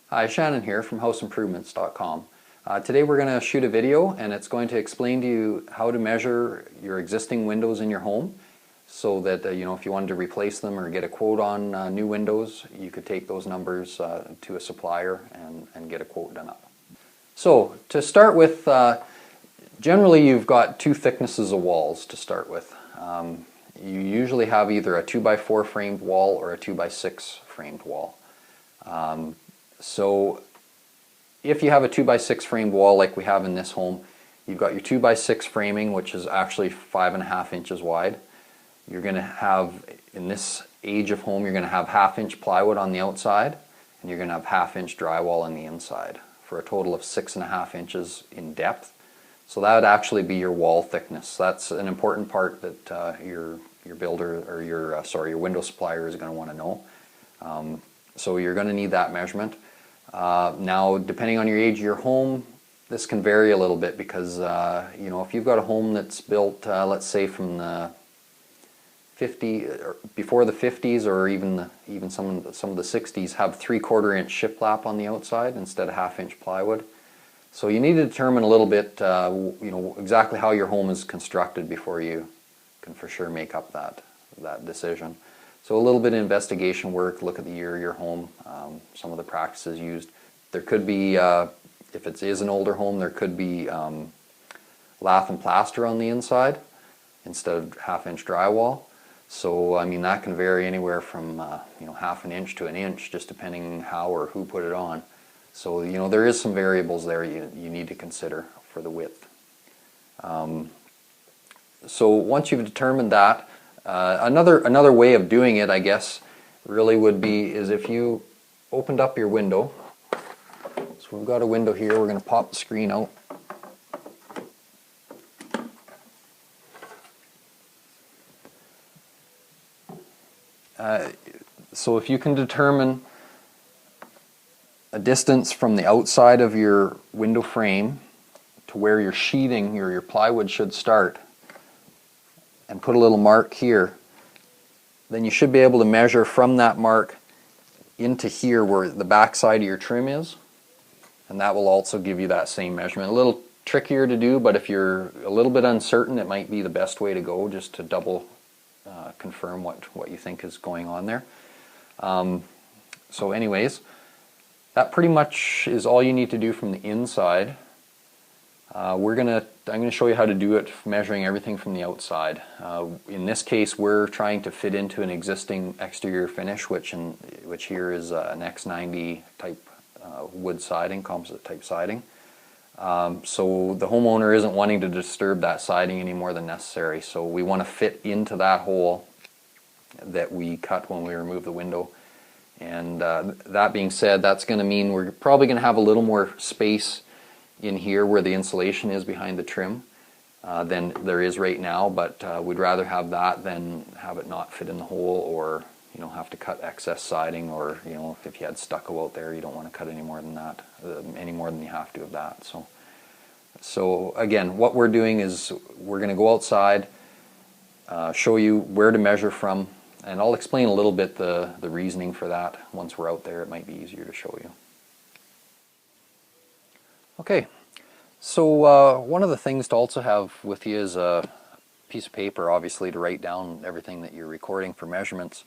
Hi, Shannon here from houseimprovements.com. Today we're going to shoot a video and it's going to explain to you how to measure your existing windows in your home so that if you wanted to replace them or get a quote on new windows, you could take those numbers to a supplier and get a quote done up. So to start with, generally you've got two thicknesses of walls to start with. You usually have either a 2x4 framed wall or a 2x6 framed wall. So if you have a 2x6 framed wall like we have in this home, you've got your 2x6 framing, which is actually 5.5 inches wide. You're going to have, in this age of home, you're going to have 1/2 inch plywood on the outside and you're going to have 1/2 inch drywall on the inside for a total of 6.5 inches in depth. So that would actually be your wall thickness. That's an important part that your builder or your window supplier is going to want to know. So you're going to need that measurement. Now, depending on your age of your home, this can vary a little bit because if you've got a home that's built, let's say from the before the 50s, or even some of the 60s, have 3/4 inch shiplap on the outside instead of 1/2 inch plywood. So you need to determine a little bit, exactly how your home is constructed before you can for sure make up that decision. So a little bit of investigation work, look at the year of your home, some of the practices used. There could be, if it is an older home, there could be lath and plaster on the inside instead of 1/2 inch drywall. So I mean that can vary anywhere from 1/2 inch to 1 inch, just depending how or who put it on. So there is some variables there you need to consider for the width. So once you've determined that, another way of doing it, I guess, really would be is if you opened up your window. So we've got a window here. We're going to pop the screen out. So if you can determine a distance from the outside of your window frame to where your sheathing or your plywood should start, and put a little mark here, then you should be able to measure from that mark into here where the back side of your trim is, and that will also give you that same measurement. A little trickier to do, but if you're a little bit uncertain, it might be the best way to go, just to double confirm what you think is going on there. So anyways, that pretty much is all you need to do from the inside. I'm going to show you how to do it, measuring everything from the outside. In this case, we're trying to fit into an existing exterior finish, which here is an X90 type wood siding, composite type siding. So the homeowner isn't wanting to disturb that siding any more than necessary. So we want to fit into that hole that we cut when we remove the window. And that being said, that's going to mean we're probably going to have a little more space in here where the insulation is behind the trim than there is right now, but we'd rather have that than have it not fit in the hole, or have to cut excess siding, or if you had stucco out there, you don't want to cut any more than that, any more than you have to of that. So again, what we're doing is we're going to go outside, show you where to measure from, and I'll explain a little bit the reasoning for that. Once we're out there, it might be easier to show you. Okay, so one of the things to also have with you is a piece of paper, obviously, to write down everything that you're recording for measurements.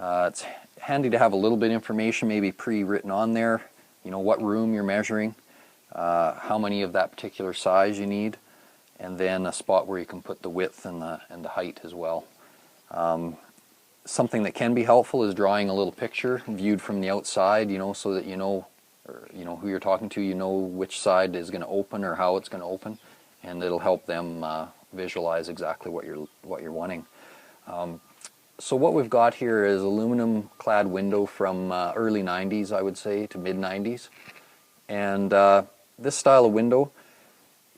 It's handy to have a little bit of information maybe pre-written on there, what room you're measuring, how many of that particular size you need, and then a spot where you can put the width and the height as well. Something that can be helpful is drawing a little picture viewed from the outside, so that who you're talking to, which side is going to open or how it's going to open, and it'll help them visualize exactly what you're wanting. So what we've got here is aluminum clad window from early 90s, I would say, to mid 90s, and this style of window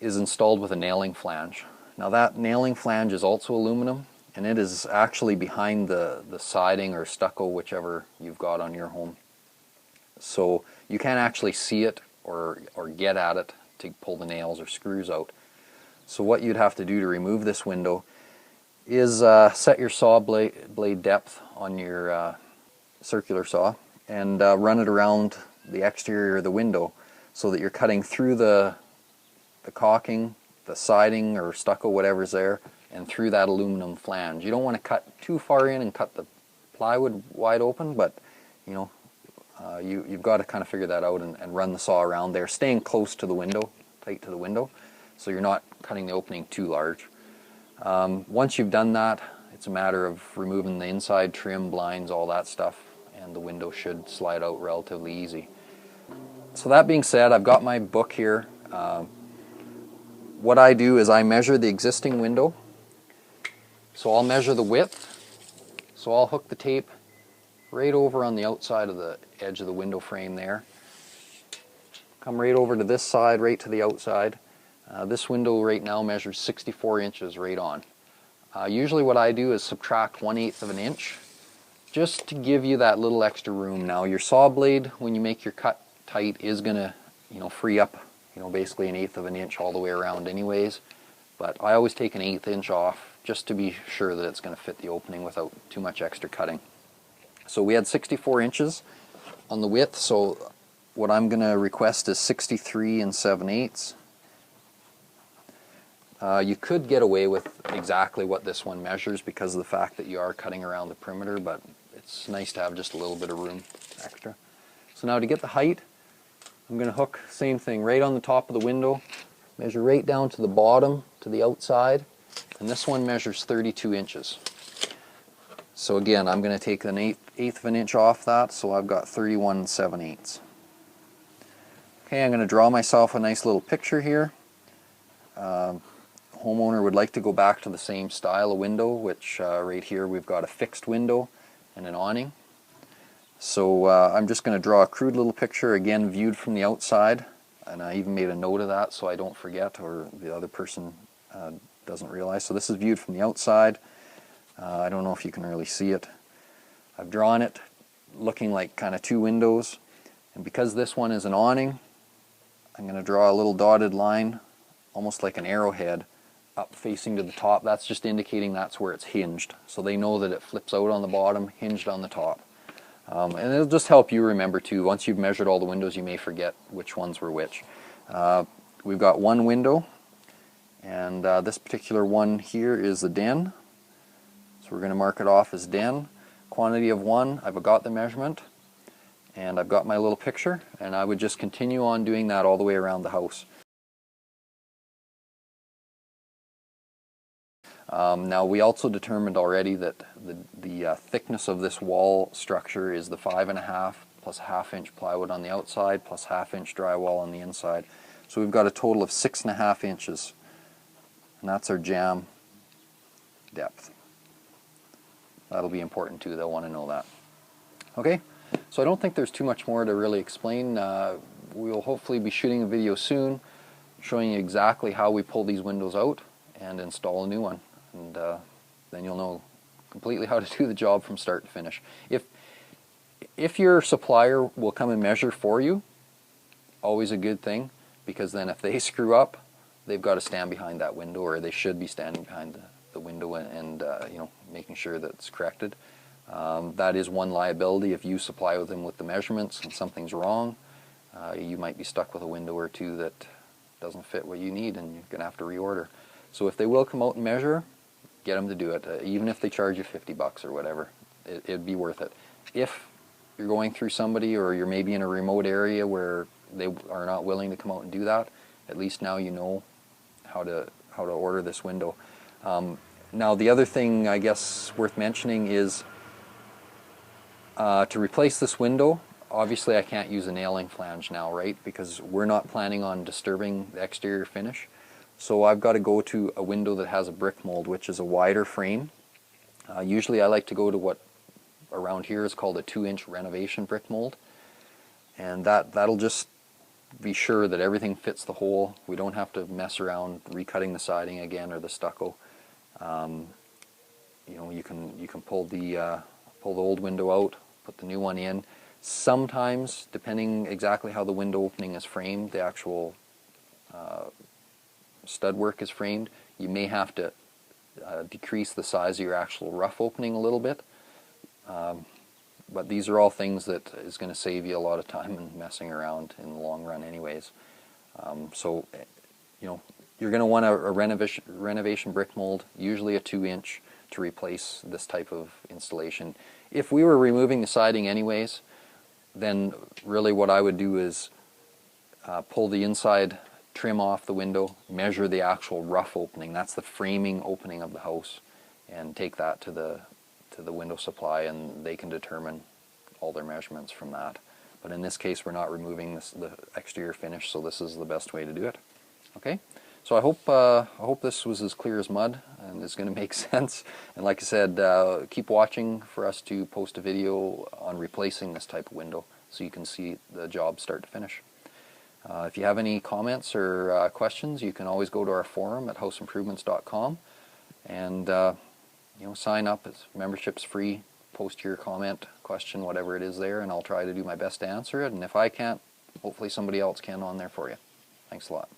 is installed with a nailing flange. Now that nailing flange is also aluminum, and it is actually behind the siding or stucco, whichever you've got on your home. So you can't actually see it or get at it to pull the nails or screws out. So what you'd have to do to remove this window is set your saw blade depth on your circular saw and run it around the exterior of the window, so that you're cutting through the caulking, the siding or stucco, whatever's there, and through that aluminum flange. You don't want to cut too far in and cut the plywood wide open, but you know, you've got to kind of figure that out and run the saw around there, staying close to the window, tight to the window, so you're not cutting the opening too large. Once you've done that, it's a matter of removing the inside trim, blinds, all that stuff, and the window should slide out relatively easy. So that being said, I've got my book here. What I do is I measure the existing window. So I'll measure the width. So I'll hook the tape right over on the outside of the edge of the window frame there. Come right over to this side, right to the outside. This window right now measures 64 inches right on. Usually what I do is subtract 1/8 of an inch, just to give you that little extra room. Now your saw blade, when you make your cut tight, is going to, you know, free up, you know, basically 1/8 of an inch all the way around anyways. But I always take 1/8 inch off just to be sure that it's going to fit the opening without too much extra cutting. So we had 64 inches on the width, so what I'm going to request is 63 7/8. You could get away with exactly what this one measures because of the fact that you are cutting around the perimeter, but it's nice to have just a little bit of room extra. So now to get the height, I'm going to hook, same thing, right on the top of the window, measure right down to the bottom, to the outside, and this one measures 32 inches. So again, I'm going to take an eighth of an inch off that, so I've got 31 7/8. Okay, I'm going to draw myself a nice little picture here. Homeowner would like to go back to the same style of window, which right here we've got a fixed window and an awning. So I'm just going to draw a crude little picture, again viewed from the outside, and I even made a note of that so I don't forget or the other person doesn't realize. So this is viewed from the outside. I don't know if you can really see it. I've drawn it looking like kind of two windows, and because this one is an awning, I'm going to draw a little dotted line, almost like an arrowhead, up facing to the top. That's just indicating that's where it's hinged. So they know that it flips out on the bottom, hinged on the top. And it'll just help you remember too. Once you've measured all the windows, you may forget which ones were which. We've got one window, and this particular one here is the den. So we're going to mark it off as den. Quantity of 1, I've got the measurement, and I've got my little picture, and I would just continue on doing that all the way around the house. Now we also determined already that the thickness of this wall structure is the 5.5 plus a 1/2 inch plywood on the outside plus 1/2 inch drywall on the inside. So we've got a total of 6.5 inches, and that's our jamb depth. That'll be important too, they'll want to know that. Okay, so I don't think there's too much more to really explain. We'll hopefully be shooting a video soon showing you exactly how we pull these windows out and install a new one. And then you'll know completely how to do the job from start to finish. If your supplier will come and measure for you, always a good thing, because then if they screw up, they've got to stand behind that window, or they should be standing behind the window and you know, making sure that it's corrected. That is one liability. If you supply them with the measurements and something's wrong, you might be stuck with a window or two that doesn't fit what you need, and you're going to have to reorder. So if they will come out and measure, get them to do it, even if they charge you $50 or whatever. It'd be worth it. If you're going through somebody, or you're maybe in a remote area where they are not willing to come out and do that, at least now you know how to order this window. Now the other thing I guess worth mentioning is to replace this window, obviously I can't use a nailing flange now, right? Because we're not planning on disturbing the exterior finish. So I've got to go to a window that has a brick mold, which is a wider frame. Usually I like to go to what around here is called a 2-inch renovation brick mold. And that'll just be sure that everything fits the hole. We don't have to mess around recutting the siding again or the stucco. You know, you can pull the old window out, put the new one in. Sometimes, depending exactly how the window opening is framed, the actual stud work is framed, you may have to decrease the size of your actual rough opening a little bit. But these are all things that is going to save you a lot of time and messing around in the long run anyways. So, you know, you're going to want a renovation brick mold, usually a 2-inch, to replace this type of installation. If we were removing the siding anyways, then really what I would do is pull the inside trim off the window, measure the actual rough opening, that's the framing opening of the house, and take that to the window supply, and they can determine all their measurements from that. But in this case, we're not removing the exterior finish, so this is the best way to do it. Okay, so I hope this was as clear as mud and is going to make sense. And like I said, keep watching for us to post a video on replacing this type of window, so you can see the job start to finish. If you have any comments or questions, you can always go to our forum at houseimprovements.com and you know, sign up. Membership's free. Post your comment, question, whatever it is there, and I'll try to do my best to answer it. And if I can't, hopefully somebody else can on there for you. Thanks a lot.